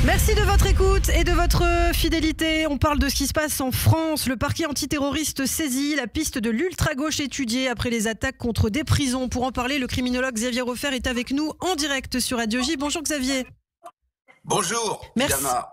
Merci de votre écoute et de votre fidélité. On parle de ce qui se passe en France. Le parquet antiterroriste saisit, la piste de l'ultra-gauche étudiée après les attaques contre des prisons. Pour en parler, le criminologue Xavier Roffer est avec nous en direct sur Radio J. Bonjour Xavier. Bonjour,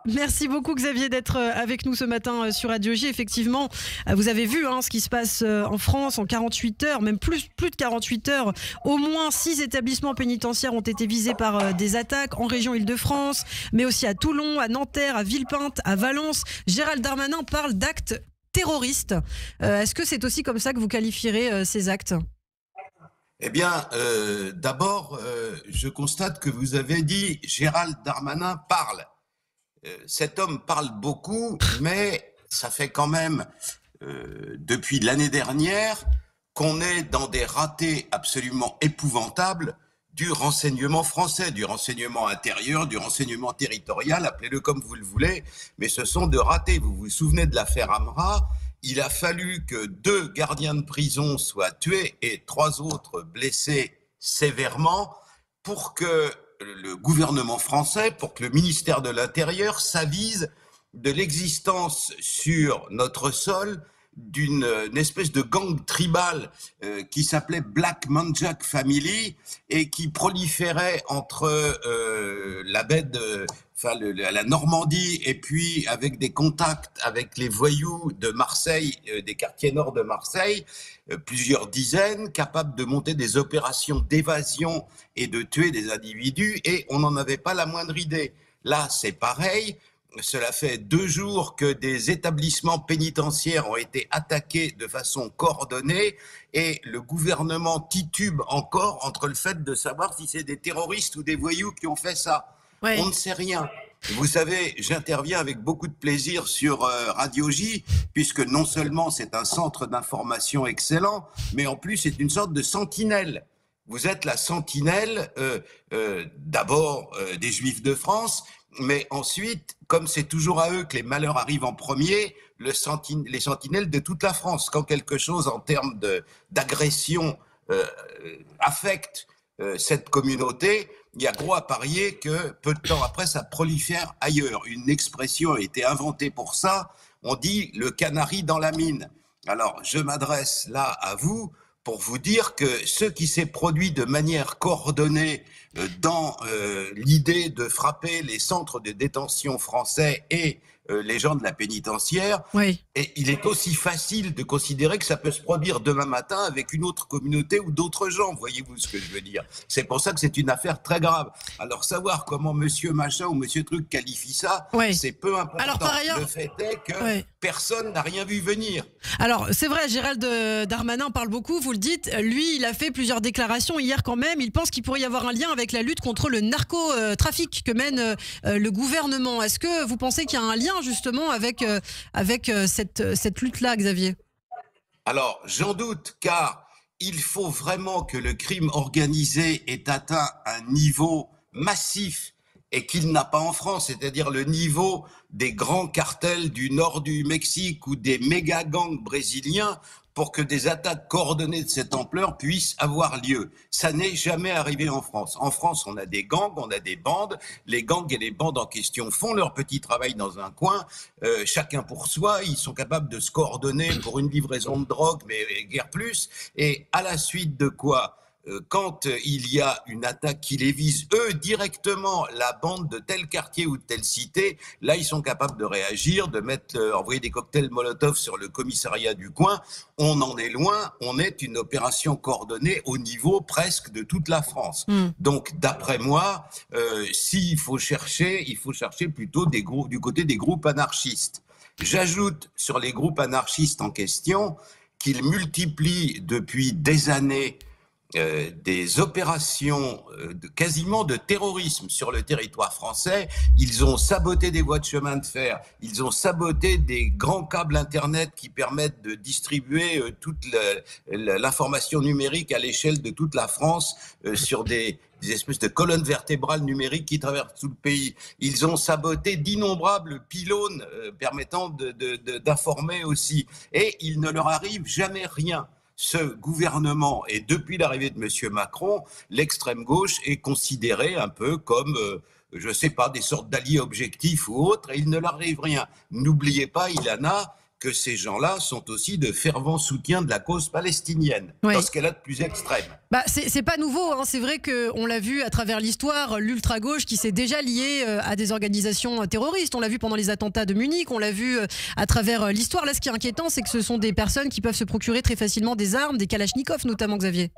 merci beaucoup Xavier d'être avec nous ce matin sur Radio J. Effectivement, vous avez vu ce qui se passe en France en 48 heures, même plus de 48 heures. Au moins 6 établissements pénitentiaires ont été visés par des attaques en région Île-de-France, mais aussi à Toulon, à Nanterre, à Villepinte, à Valence. Gérald Darmanin parle d'actes terroristes. Est-ce que c'est aussi comme ça que vous qualifierez ces actes ? Eh bien, d'abord, je constate que vous avez dit Gérald Darmanin parle. Cet homme parle beaucoup, mais ça fait quand même, depuis l'année dernière, qu'on est dans des ratés absolument épouvantables du renseignement français, du renseignement intérieur, du renseignement territorial, appelez-le comme vous le voulez, mais ce sont de ratés. Vous vous souvenez de l'affaire Amra ? Il a fallu que 2 gardiens de prison soient tués et 3 autres blessés sévèrement pour que le gouvernement français, pour que le ministère de l'Intérieur s'avise de l'existence sur notre sol d'une espèce de gang tribal qui s'appelait Black Manjack Family et qui proliférait entre la baie de... la Normandie, et puis avec des contacts avec les voyous de Marseille, des quartiers nord de Marseille, plusieurs dizaines, capables de monter des opérations d'évasion et de tuer des individus, et on n'en avait pas la moindre idée. Là, c'est pareil. Cela fait 2 jours que des établissements pénitentiaires ont été attaqués de façon coordonnée, et le gouvernement titube encore entre le fait de savoir si c'est des terroristes ou des voyous qui ont fait ça. Ouais. On ne sait rien. Vous savez, j'interviens avec beaucoup de plaisir sur Radio J, puisque non seulement c'est un centre d'information excellent, mais en plus c'est une sorte de sentinelle. Vous êtes la sentinelle d'abord des Juifs de France, mais ensuite, comme c'est toujours à eux que les malheurs arrivent en premier, les sentinelles de toute la France. Quand quelque chose en termes d'agression affecte cette communauté, il y a gros à parier que peu de temps après, ça prolifère ailleurs. Une expression a été inventée pour ça. On dit le canari dans la mine. Alors, je m'adresse là à vous pour vous dire que ce qui s'est produit de manière coordonnée dans l'idée de frapper les centres de détention français et les gens de la pénitentiaire, oui. Et il est aussi facile de considérer que ça peut se produire demain matin avec une autre communauté ou d'autres gens, voyez-vous ce que je veux dire. C'est pour ça que c'est une affaire très grave. Alors savoir comment monsieur machin ou monsieur truc qualifie ça, oui. C'est peu important. Alors, par ailleurs, le fait est que oui. Personne n'a rien vu venir. Alors c'est vrai, Gérald Darmanin parle beaucoup, vous le dites, lui il a fait plusieurs déclarations hier quand même, il pense qu'il pourrait y avoir un lien avec la lutte contre le narcotrafic que mène le gouvernement. Est-ce que vous pensez qu'il y a un lien justement avec cette lutte-là, Xavier ? Alors, j'en doute, car il faut vraiment que le crime organisé ait atteint un niveau massif et qu'il n'a pas en France, c'est-à-dire le niveau des grands cartels du nord du Mexique ou des méga-gangs brésiliens, pour que des attaques coordonnées de cette ampleur puissent avoir lieu. Ça n'est jamais arrivé en France. En France, on a des gangs, on a des bandes. Les gangs et les bandes en question font leur petit travail dans un coin, chacun pour soi. Ils sont capables de se coordonner pour une livraison de drogue, mais guère plus. Et à la suite de quoi ? Quand il y a une attaque qui les vise, eux, directement, la bande de tel quartier ou de telle cité, là, ils sont capables de réagir, de envoyer des cocktails Molotov sur le commissariat du coin. On en est loin, on est une opération coordonnée au niveau presque de toute la France. Donc, d'après moi, s'il faut chercher, il faut chercher plutôt du côté des groupes anarchistes. J'ajoute sur les groupes anarchistes en question qu'ils multiplient depuis des années des opérations quasiment de terrorisme sur le territoire français. Ils ont saboté des voies de chemin de fer, ils ont saboté des grands câbles internet qui permettent de distribuer toute l'information numérique à l'échelle de toute la France sur des espèces de colonnes vertébrales numériques qui traversent tout le pays. Ils ont saboté d'innombrables pylônes permettant d'informer aussi. Et il ne leur arrive jamais rien. Ce gouvernement, et depuis l'arrivée de M. Macron, l'extrême gauche est considérée un peu comme je sais pas, des sortes d'alliés objectifs ou autres, et il ne leur arrive rien. N'oubliez pas, Ilana, que ces gens-là sont aussi de fervents soutiens de la cause palestinienne, dans ce qu'elle a de plus extrême. Bah, c'est pas nouveau, hein. C'est vrai qu'on l'a vu à travers l'histoire, l'ultra-gauche qui s'est déjà liée à des organisations terroristes. On l'a vu pendant les attentats de Munich, on l'a vu à travers l'histoire. Là, ce qui est inquiétant, c'est que ce sont des personnes qui peuvent se procurer très facilement des armes, des kalachnikovs notamment, Xavier.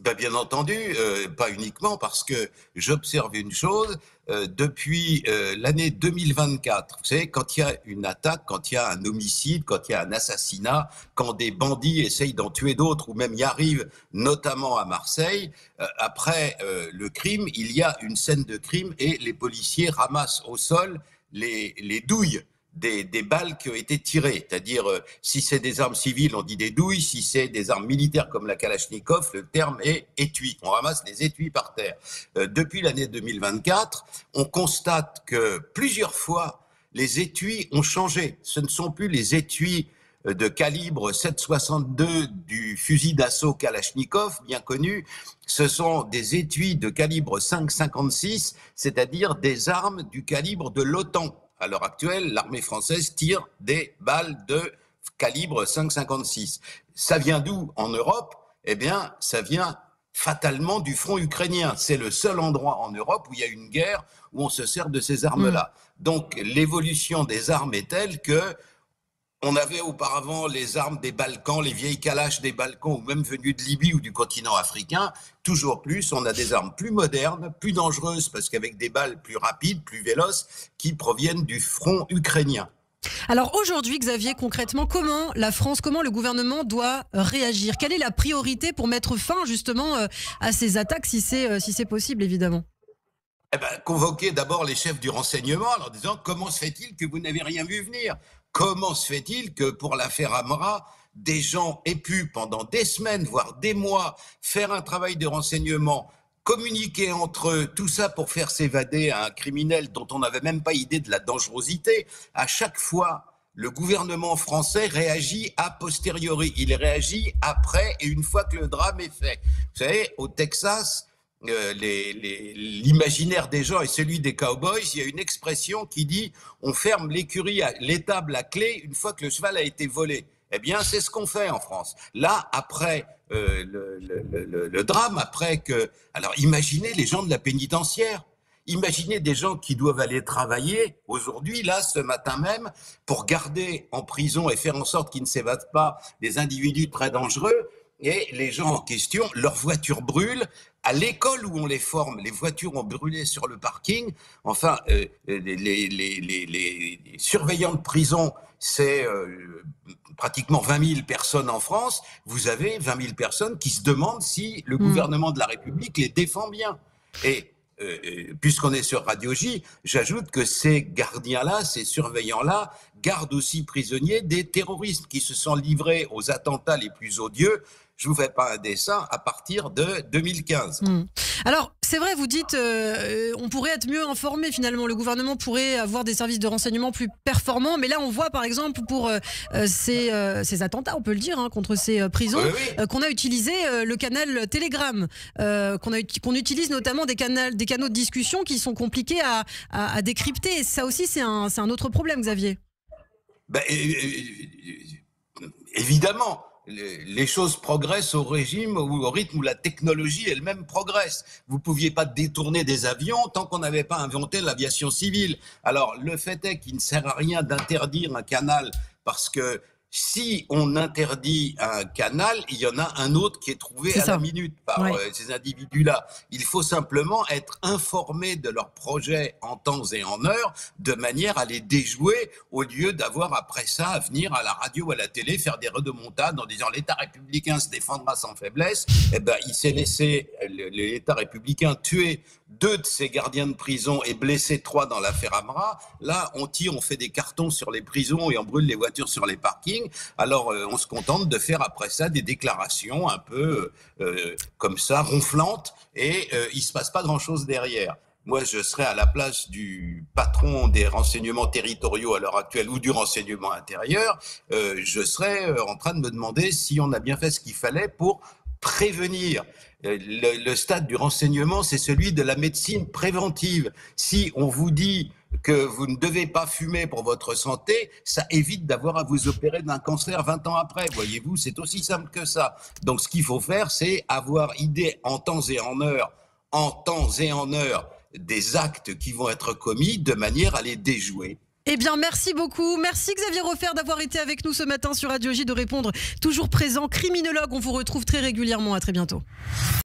Ben, bien entendu, pas uniquement, parce que j'observe une chose, depuis l'année 2024, vous savez, quand il y a une attaque, quand il y a un homicide, quand il y a un assassinat, quand des bandits essayent d'en tuer d'autres, ou même y arrivent, notamment à Marseille, après le crime, il y a une scène de crime et les policiers ramassent au sol les douilles des balles qui ont été tirées. C'est-à-dire, si c'est des armes civiles, on dit des douilles. Si c'est des armes militaires comme la Kalachnikov, le terme est étui. On ramasse les étuis par terre. Depuis l'année 2024, on constate que plusieurs fois, les étuis ont changé. Ce ne sont plus les étuis de calibre 7,62 du fusil d'assaut Kalachnikov, bien connu. Ce sont des étuis de calibre 5,56, c'est-à-dire des armes du calibre de l'OTAN. À l'heure actuelle, l'armée française tire des balles de calibre 5,56. Ça vient d'où en Europe? Eh bien, ça vient fatalement du front ukrainien. C'est le seul endroit en Europe où il y a une guerre où on se sert de ces armes-là. Donc, l'évolution des armes est telle que on avait auparavant les armes des Balkans, les vieilles Kalash des Balkans, ou même venues de Libye ou du continent africain. Toujours plus, on a des armes plus modernes, plus dangereuses, parce qu'avec des balles plus rapides, plus véloces, qui proviennent du front ukrainien. Alors aujourd'hui, Xavier, concrètement, comment la France, comment le gouvernement doit réagir? Quelle est la priorité pour mettre fin justement à ces attaques, si c'est possible, évidemment? Eh ben, convoquer d'abord les chefs du renseignement en leur disant comment se fait-il que vous n'avez rien vu venir? Comment se fait-il que pour l'affaire Amra, des gens aient pu pendant des semaines, voire des mois, faire un travail de renseignement, communiquer entre eux, tout ça pour faire s'évader un criminel dont on n'avait même pas idée de la dangerosité? À chaque fois, le gouvernement français réagit a posteriori. Il réagit après et une fois que le drame est fait. Vous savez, au Texas, l'imaginaire des gens et celui des cowboys, il y a une expression qui dit on ferme l'écurie, l'étable à clé une fois que le cheval a été volé. Eh bien, c'est ce qu'on fait en France. Là, après le drame, après que... Alors, imaginez les gens de la pénitentiaire. Imaginez des gens qui doivent aller travailler aujourd'hui, là, ce matin même, pour garder en prison et faire en sorte qu'ils ne s'évadent pas des individus très dangereux. Et les gens en question, leurs voitures brûlent. À l'école où on les forme, les voitures ont brûlé sur le parking. Enfin, les surveillants de prison, c'est pratiquement 20 000 personnes en France. Vous avez 20 000 personnes qui se demandent si le gouvernement de la République les défend bien. Et puisqu'on est sur Radio J, j'ajoute que ces gardiens-là, ces surveillants-là, gardent aussi prisonniers des terroristes qui se sont livrés aux attentats les plus odieux. Je ne vous fais pas un dessin, à partir de 2015. Alors, c'est vrai, vous dites, on pourrait être mieux informé finalement. Le gouvernement pourrait avoir des services de renseignement plus performants. Mais là, on voit par exemple pour ces attentats, on peut le dire, hein, contre ces prisons, qu'on a utilisé le canal Telegram, qu'on utilise notamment des canaux de discussion qui sont compliqués à décrypter. Et ça aussi, c'est un autre problème, Xavier. Ben, évidemment. Les choses progressent au régime ou au rythme où la technologie elle-même progresse. Vous ne pouviez pas détourner des avions tant qu'on n'avait pas inventé l'aviation civile. Alors, le fait est qu'il ne sert à rien d'interdire un canal parce que si on interdit un canal, il y en a un autre qui est trouvé à la minute par ces individus-là. Il faut simplement être informé de leurs projets en temps et en heure, de manière à les déjouer, au lieu d'avoir après ça à venir à la radio ou à la télé faire des redemontades en disant l'État républicain se défendra sans faiblesse. Eh ben, il s'est laissé l'État républicain tuer 2 de ses gardiens de prison et blesser 3 dans l'affaire Amra. Là, on tire, on fait des cartons sur les prisons et on brûle les voitures sur les parkings. Alors, on se contente de faire après ça des déclarations un peu comme ça, ronflantes, et il ne se passe pas grand-chose derrière. Moi, je serais à la place du patron des renseignements territoriaux à l'heure actuelle ou du renseignement intérieur. Je serais en train de me demander si on a bien fait ce qu'il fallait pour prévenir. Le stade du renseignement, c'est celui de la médecine préventive. Si on vous dit que vous ne devez pas fumer pour votre santé, ça évite d'avoir à vous opérer d'un cancer 20 ans après. Voyez-vous, c'est aussi simple que ça. Donc ce qu'il faut faire, c'est avoir idée en temps et en heure, des actes qui vont être commis de manière à les déjouer. Eh bien, merci beaucoup. Merci Xavier Refer d'avoir été avec nous ce matin sur Radio J, de répondre toujours présent. Criminologue, on vous retrouve très régulièrement. À très bientôt.